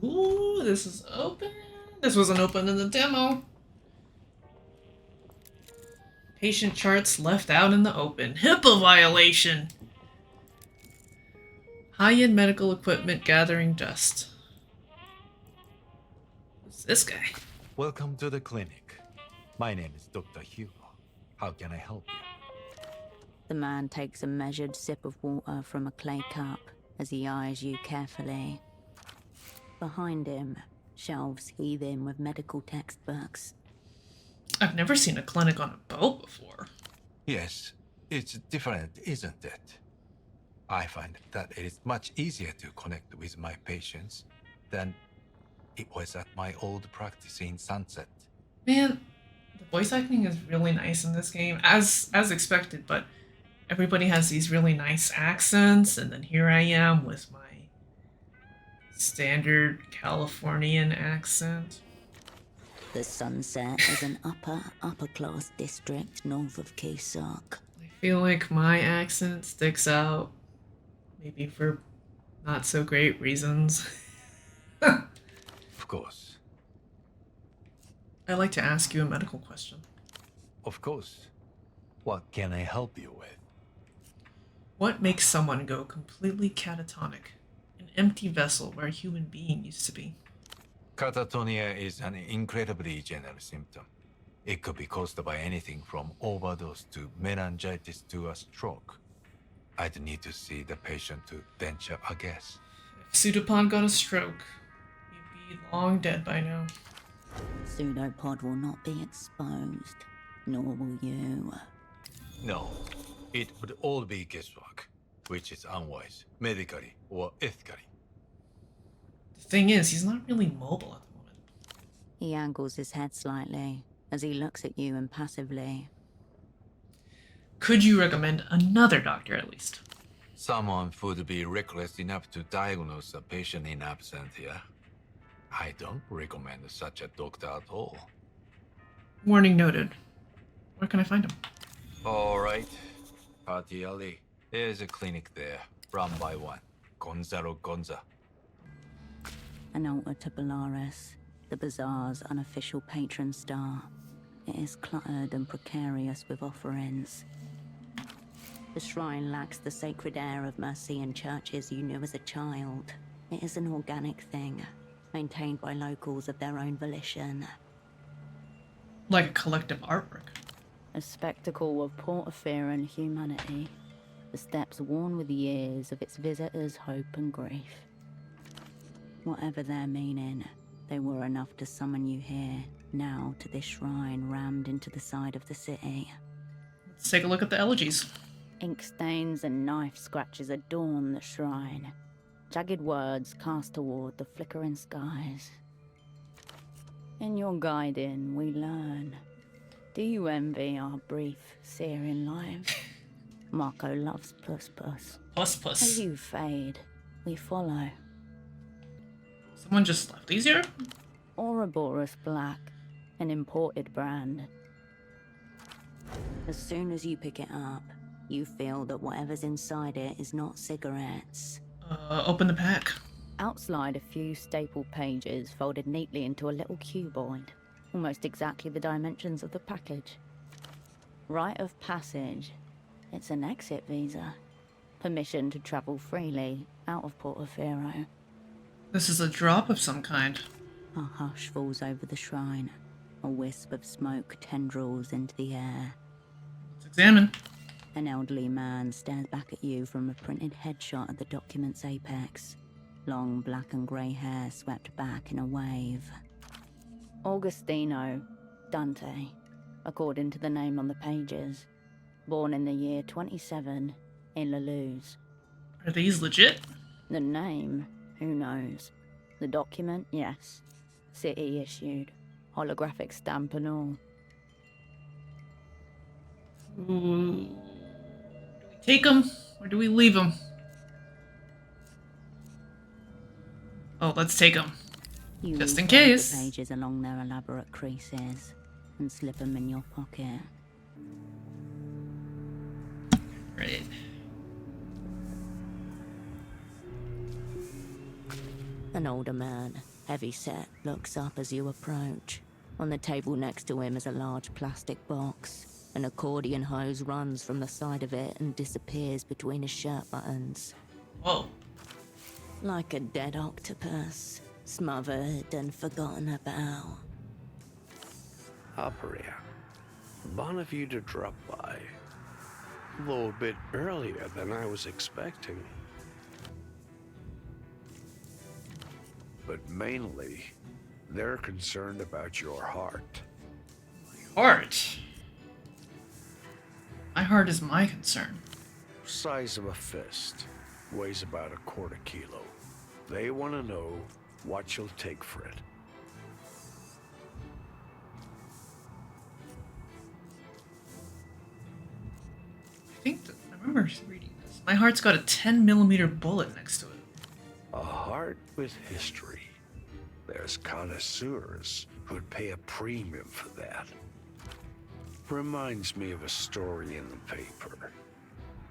Ooh, this is open. This wasn't open in the demo. Patient charts left out in the open. HIPAA violation. High-end medical equipment gathering dust. Who's this guy? Welcome to the clinic. My name is Dr. Hugo. How can I help you? The man takes a measured sip of water from a clay cup as he eyes you carefully. Behind him, shelves heaving with medical textbooks. I've never seen a clinic on a boat before. Yes, it's different, isn't it? I find that it is much easier to connect with my patients than it was at my old practice in Sunset. Man, the voice acting is really nice in this game, as expected, but everybody has these really nice accents, and then here I am with my standard Californian accent. The Sunset is an upper class district north of Cusack. I feel like my accent sticks out, maybe for not so great reasons. Of course. I'd like to ask you a medical question. Of course. What can I help you with? What makes someone go completely catatonic? An empty vessel where a human being used to be. Catatonia is an incredibly general symptom. It could be caused by anything from overdose to meningitis to a stroke. I'd need to see the patient to venture a guess. If Pseudopod got a stroke, he'd be long dead by now. Pseudopod will not be exposed, nor will you. No, it would all be guesswork, which is unwise, medically or ethically. The thing is, he's not really mobile at the moment. He angles his head slightly as he looks at you impassively. Could you recommend another doctor at least? Someone would be reckless enough to diagnose a patient in absentia. I don't recommend such a doctor at all. Warning noted. Where can I find him? All right, Party Alley. There's a clinic there, run by one, Gonzalo Gonza. An altar to Belarus, the bazaar's unofficial patron star. It is cluttered and precarious with offerings. The shrine lacks the sacred air of Mercian churches you knew as a child. It is an organic thing, maintained by locals of their own volition. Like a collective artwork. A spectacle of Porphyrian humanity. The steps worn with years of its visitors' hope and grief. Whatever their meaning, they were enough to summon you here, now to this shrine rammed into the side of the city. Let's take a look at the elegies. Ink stains and knife scratches adorn the shrine. Jagged words cast toward the flickering skies. In your guiding, we learn. Do you envy our brief, searing lives? Marco loves Puss Puss. Puss Puss. As you fade, we follow. Someone just left these here? Ouroboros Black, an imported brand. As soon as you pick it up, you feel that whatever's inside it is not cigarettes. Open the pack. Outslide a few staple pages folded neatly into a little cuboid, almost exactly the dimensions of the package. Rite of passage. It's an exit visa. Permission to travel freely out of Portofino. This is a drop of some kind. A hush falls over the shrine. A wisp of smoke tendrils into the air. Let's examine. An elderly man stares back at you from a printed headshot at the document's apex. Long black and grey hair swept back in a wave. Augustino Dante, according to the name on the pages. Born in the year 27 in La Luz. Are these legit? The name, who knows? The document, yes. City issued. Holographic stamp and all. Ooh. Do we take them or do we leave them? Oh, let's take them. You Just in refold case. the pages along their elaborate creases and slip them in your pocket. Right. An older man, Heavyset looks up as you approach. On the table next to him is a large plastic box. An accordion hose runs from the side of it and disappears between his shirt buttons. Whoa. Like a dead octopus, smothered and forgotten about. Aperia, bon of you to drop by. Though a bit earlier than I was expecting. But mainly, they're concerned about your heart. Heart. My heart is my concern. Size of a fist, weighs about a quarter kilo. They want to know what you'll take for it. I remember reading this. My heart's got a 10mm bullet next to it. A heart with history. There's connoisseurs who'd pay a premium for that. Reminds me of a story in the paper.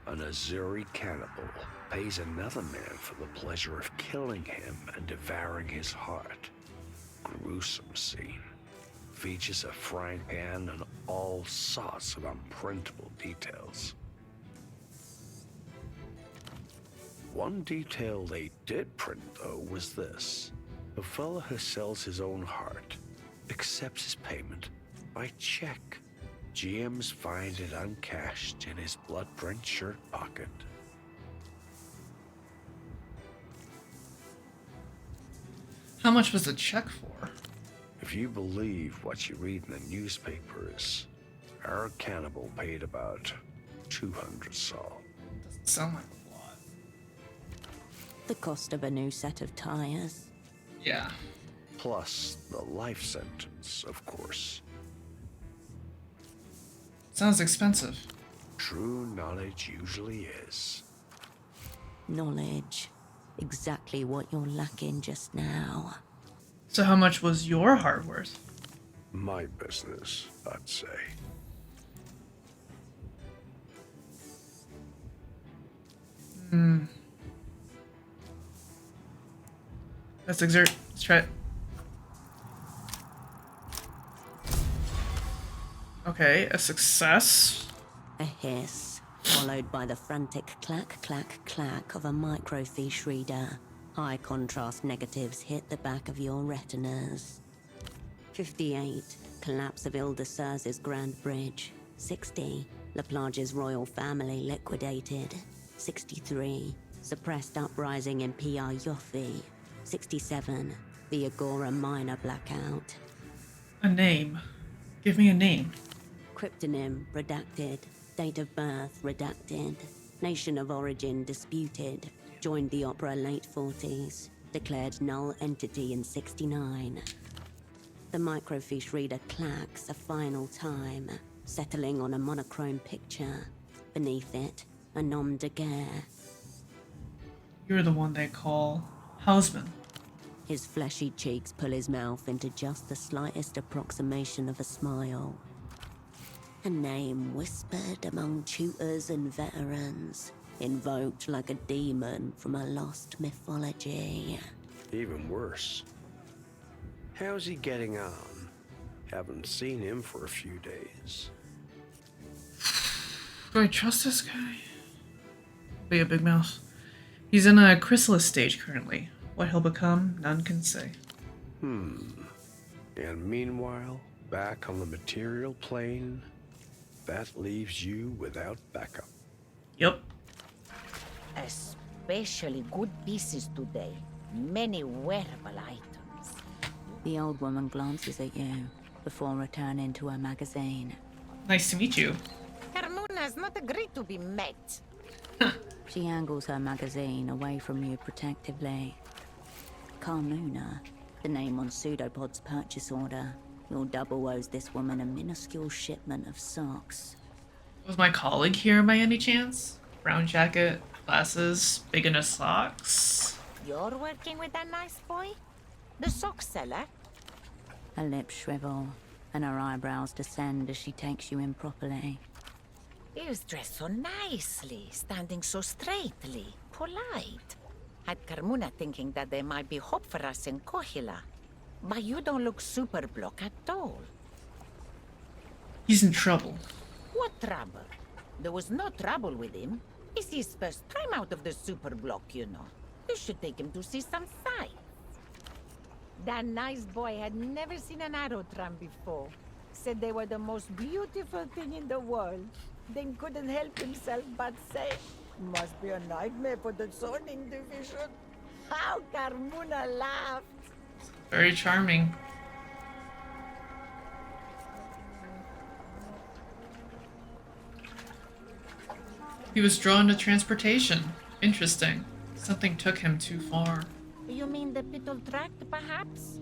An Azuri cannibal pays another man for the pleasure of killing him and devouring his heart. Gruesome scene. Features a frying pan and all sorts of unprintable details. One detail they did print, though, was this. A fella who sells his own heart accepts his payment by check. GMs find it uncashed in his blood-drenched shirt pocket. How much was the check for? If you believe what you read in the newspapers, our cannibal paid about 200 sol. Doesn't sound like a lot. The cost of a new set of tires. Yeah. Plus the life sentence, of course. Sounds expensive. True knowledge usually is. Knowledge. Exactly what you're lacking just now. So how much was your heart worth? My business, I'd say. Let's exert. Let's try it. Okay, a success. A hiss, followed by the frantic clack, clack, clack of a microfiche reader. High contrast negatives hit the back of your retinas. 58, collapse of Ildeser's Grand Bridge. 60, Laplage's royal family liquidated. 63, suppressed uprising in PR Yothi. 67, the Agora minor blackout. A name. Give me a name. Cryptonym redacted. Date of birth redacted. Nation of origin disputed. Joined the opera late 40s. Declared null entity in 69. The microfiche reader clacks a final time, settling on a monochrome picture. Beneath it, a nom de guerre. You're the one they call Hausman. His fleshy cheeks pull his mouth into just the slightest approximation of a smile. A name whispered among tutors and veterans, invoked like a demon from a lost mythology. Even worse. How's he getting on? Haven't seen him for a few days. Do I trust this guy? Be a big mouth. He's in a chrysalis stage currently. What he'll become, none can say. And meanwhile, back on the material plane, that leaves you without backup. Yep. Especially good pieces today. Many wearable items. The old woman glances at you before returning to her magazine. Nice to meet you. Carmona has not agreed to be met. She angles her magazine away from you protectively. Carmuna, the name on Pseudopod's purchase order. Your double owes this woman a minuscule shipment of socks. Was my colleague here by any chance? Brown jacket, glasses, big enough socks. You're working with that nice boy? The sock seller? Her lips shrivel, and her eyebrows descend as she takes you in properly. He was dressed so nicely, standing so straightly, polite. Had Carmuna thinking that there might be hope for us in Kohila. But you don't look super block at all. He's in trouble. What trouble? There was no trouble with him. It's his first time out of the super block, you know. You should take him to see some sights. That nice boy had never seen an Aerotram before. Said they were the most beautiful thing in the world. Then couldn't help himself but say, must be a nightmare for the zoning division. How Carmuna laughed. Very charming. He was drawn to transportation. Interesting. Something took him too far. You mean the Pittle Tract, perhaps?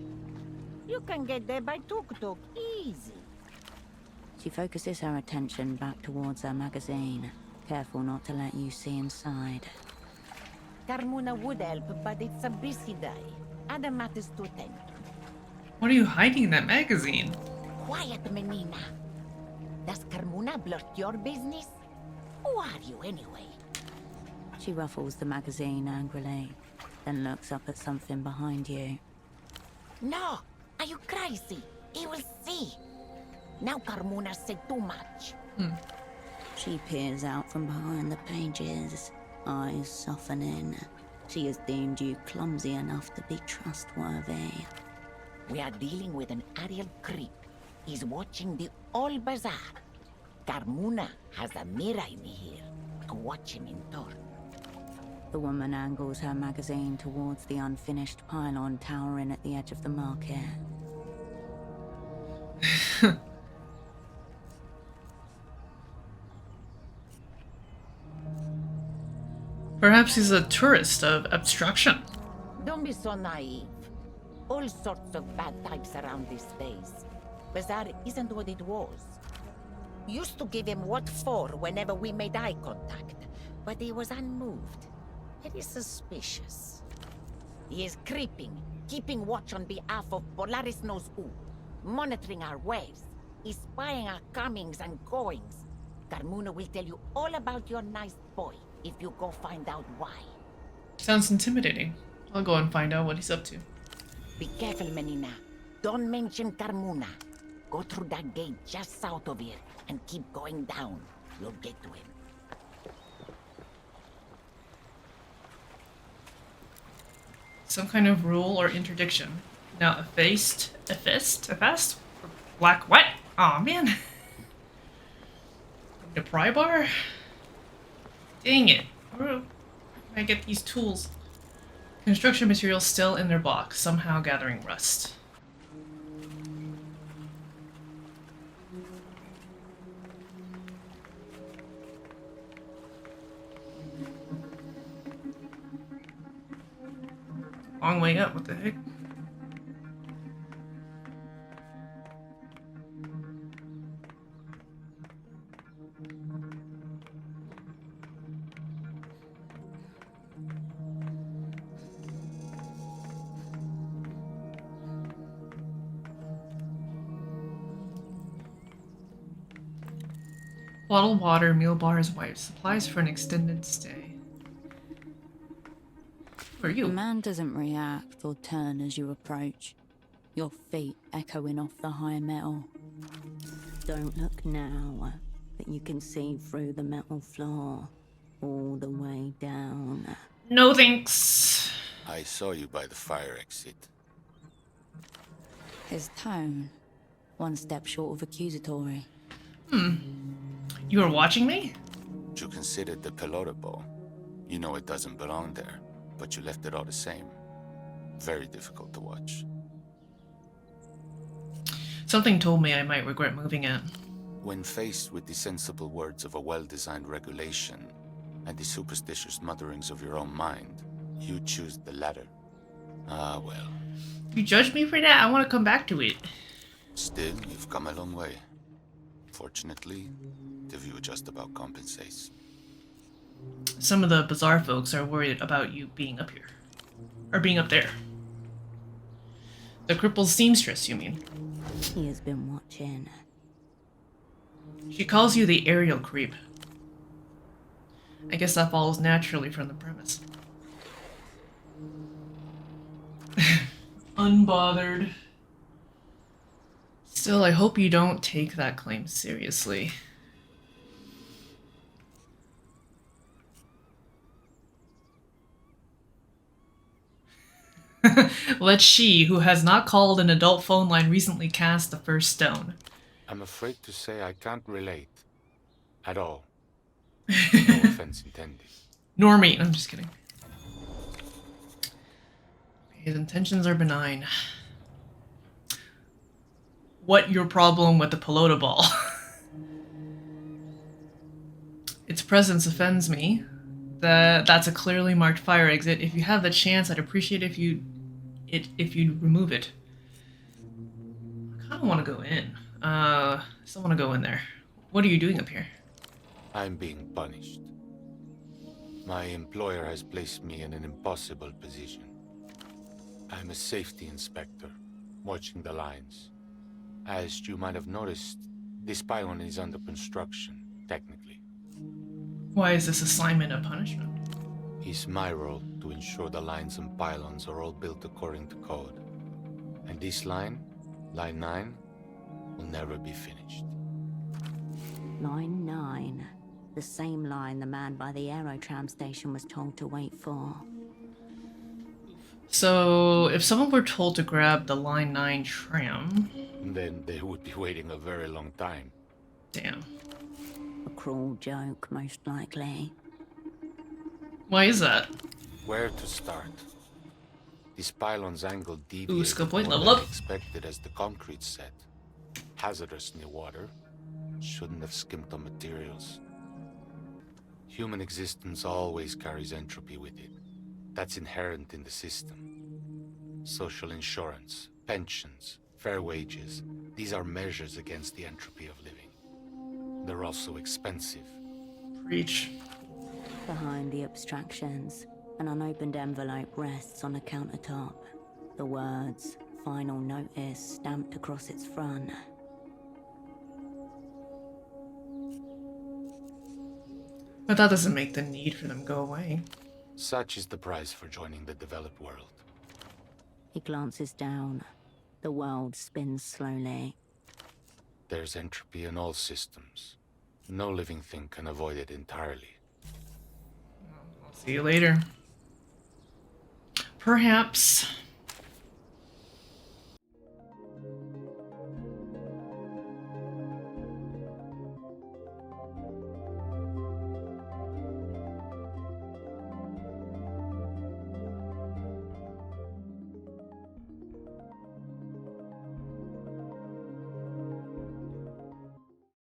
You can get there by tuk-tuk, easy. She focuses her attention back towards her magazine, careful not to let you see inside. Carmuna would help, but it's a busy day. Other matters to attend to. What are you hiding in that magazine? Quiet, Menina. Does Carmuna blurt your business? Who are you, anyway? She ruffles the magazine angrily, then looks up at something behind you. No! Are you crazy? He will see. Now Carmuna said too much. She peers out from behind the pages, eyes softening. She has deemed you clumsy enough to be trustworthy. We are dealing with an Ariel creep. He's watching the whole bazaar. Carmuna has a mirror in here. Watch him in turn. The woman angles her magazine towards the unfinished pylon towering at the edge of the market. Perhaps he's a tourist of obstruction. Don't be so naive. All sorts of bad types around these days. Bazaar isn't what it was. Used to give him what for whenever we made eye contact, but he was unmoved. Very suspicious. He is creeping, keeping watch on behalf of Polaris knows who, monitoring our ways. He's spying our comings and goings. Carmuna will tell you all about your nice boy if you go find out why. Sounds intimidating. I'll go and find out what he's up to. Be careful, Menina. Don't mention Carmuna. Go through that gate just south of here and keep going down. You'll get to him. Some kind of rule or interdiction. Now a fist? Black what? Aw, man. The pry bar? Dang it. Where do I get these tools? Construction materials still in their box, somehow gathering rust. Long way up, what the heck? Bottled water, meal bars, wipes, supplies for an extended stay. Who are The you? man doesn't react or turn as you approach, your feet echoing off the high metal. Don't look now, but you can see through the metal floor, all the way down. No thanks. I saw you by the fire exit. His tone, one step short of accusatory. You were watching me? You considered the pelota ball. You know it doesn't belong there, but you left it all the same. Very difficult to watch. Something told me I might regret moving it. When faced with the sensible words of a well-designed regulation and the superstitious mutterings of your own mind, you choose the latter. Ah, well. You judged me for that? I want to come back to it. Still, you've come a long way. Fortunately, the view just about compensates. Some of the Bazaar folks are worried about you being up here. Or being up there. The crippled seamstress, you mean? He has been watching. She calls you the aerial creep. I guess that follows naturally from the premise. unbothered. Still, I hope you don't take that claim seriously. Let she, who has not called an adult phone line, recently cast the first stone. I'm afraid to say I can't relate. At all. No offense intended. Nor me. I'm just kidding. His intentions are benign. What your problem with the pelota ball? Its presence offends me. That's a clearly marked fire exit. If you have the chance, I'd appreciate if you'd remove it. I kind of want to go in. Still want to go in there. What are you doing up here? I'm being punished. My employer has placed me in an impossible position. I'm a safety inspector, watching the lines. As you might have noticed, this pylon is under construction, technically. Why is this assignment a punishment? It's my role to ensure the lines and pylons are all built according to code. And this line, Line 9, will never be finished. Line 9. The same line the man by the aerotram station was told to wait for. So, if someone were told to grab the Line 9 tram... Then they would be waiting a very long time. Damn. A cruel joke, most likely. Why is that? Where to start? This pylon's angle Ooh, deviated skill point, more level than up. expected as the concrete set. Hazardous near water. Shouldn't have skimped on materials. Human existence always carries entropy with it. That's inherent in the system. Social insurance, pensions, fair wages. These are measures against the entropy of living. They're also expensive. Preach. Behind the abstractions, an unopened envelope rests on a countertop. The words, "Final Notice," stamped across its front. But that doesn't make the need for them go away. Such is the price for joining the developed world. He glances down. The world spins slowly. There's entropy in all systems. No living thing can avoid it entirely. I'll see you later. Perhaps.